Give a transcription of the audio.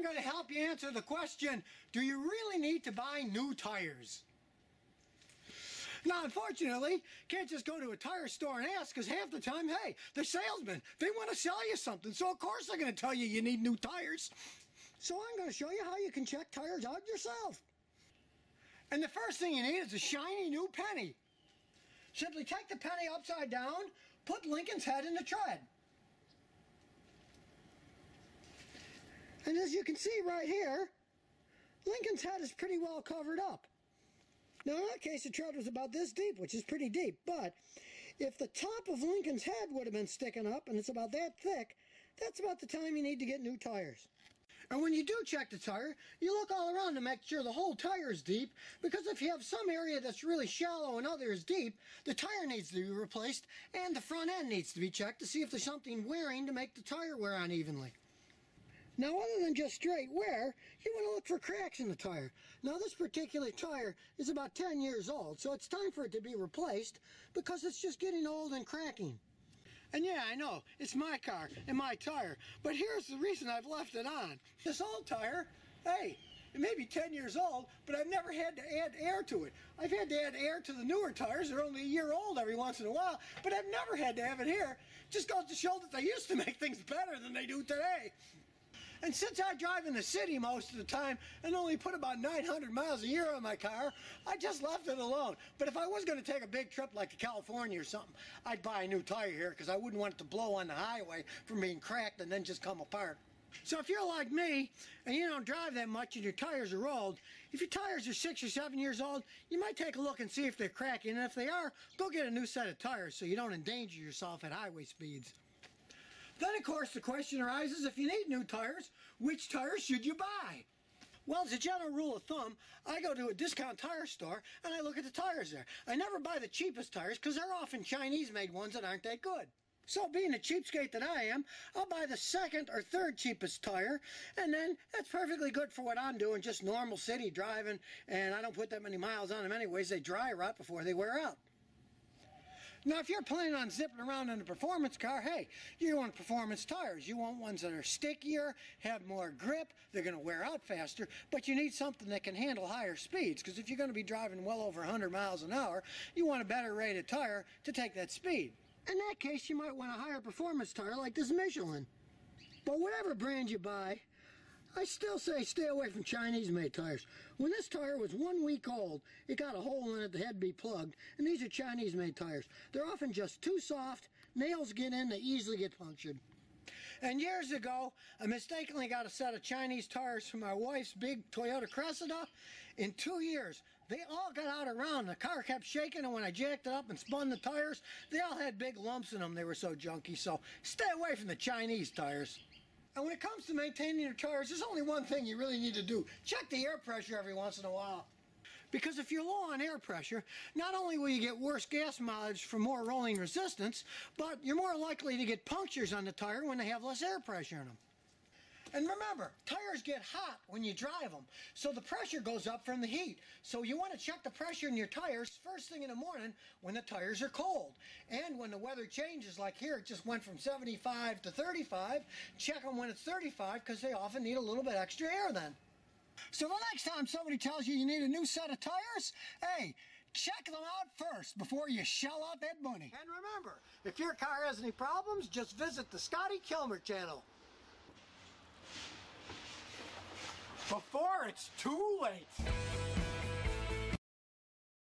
going to help you answer the question, do you really need to buy new tires? Now, unfortunately, you can't just go to a tire store and ask, because half the time, hey, they're salesmen. They want to sell you something, so of course they're going to tell you need new tires. So I'm going to show you how you can check tires out yourself. And the first thing you need is a shiny new penny. Simply take the penny upside down, put Lincoln's head in the tread. And as you can see right here, Lincoln's head is pretty well covered up. Now in that case the tread was about this deep, which is pretty deep, but if the top of Lincoln's head would have been sticking up and it's about that thick, that's about the time you need to get new tires. And when you do check the tire, you look all around to make sure the whole tire is deep, because if you have some area that's really shallow and others deep, the tire needs to be replaced and the front end needs to be checked to see if there's something wearing to make the tire wear unevenly. Now, other than just straight wear, you want to look for cracks in the tire. Now, this particular tire is about 10 years old, so it's time for it to be replaced because it's just getting old and cracking. And yeah, I know, it's my car and my tire, but here's the reason I've left it on. This old tire, hey, it may be 10 years old, but I've never had to add air to it. I've had to add air to the newer tires. They're only a year old every once in a while, but I've never had to have it here. Just goes to show that they used to make things better than they do today. And since I drive in the city most of the time and only put about 900 miles a year on my car, I just left it alone. But if I was going to take a big trip like to California or something, I'd buy a new tire here because I wouldn't want it to blow on the highway from being cracked and then just come apart. So if you're like me and you don't drive that much and your tires are old, if your tires are 6 or 7 years old, you might take a look and see if they're cracking. And if they are, go get a new set of tires so you don't endanger yourself at highway speeds. Then, of course, the question arises, if you need new tires, which tires should you buy? Well, as a general rule of thumb, I go to a discount tire store and I look at the tires there. I never buy the cheapest tires because they're often Chinese-made ones that aren't that good. So being a cheapskate that I am, I'll buy the second or third cheapest tire, and then that's perfectly good for what I'm doing, just normal city driving, and I don't put that many miles on them anyways. They dry rot before they wear out. Now, if you're planning on zipping around in a performance car, hey, you want performance tires. You want ones that are stickier, have more grip, they're going to wear out faster, but you need something that can handle higher speeds, because if you're going to be driving well over 100 miles an hour, you want a better rated tire to take that speed. In that case, you might want a higher performance tire like this Michelin. But whatever brand you buy, I still say stay away from Chinese-made tires. When this tire was 1 week old, it got a hole in it that had to be plugged, and these are Chinese-made tires. They're often just too soft, nails get in, they easily get punctured. And years ago, I mistakenly got a set of Chinese tires from my wife's big Toyota Cressida. In 2 years, they all got out around. The car kept shaking, and when I jacked it up and spun the tires, they all had big lumps in them. They were so junky, so stay away from the Chinese tires. And when it comes to maintaining your tires, there's only one thing you really need to do. Check the air pressure every once in a while. Because if you're low on air pressure, not only will you get worse gas mileage from more rolling resistance, but you're more likely to get punctures on the tire when they have less air pressure in them. And remember, tires get hot when you drive them, so the pressure goes up from the heat. So you want to check the pressure in your tires first thing in the morning when the tires are cold. And when the weather changes, like here, it just went from 75 to 35, check them when it's 35 because they often need a little bit extra air then. So the next time somebody tells you need a new set of tires, hey, check them out first before you shell out that money. And remember, if your car has any problems, just visit the Scotty Kilmer channel. Before it's too late.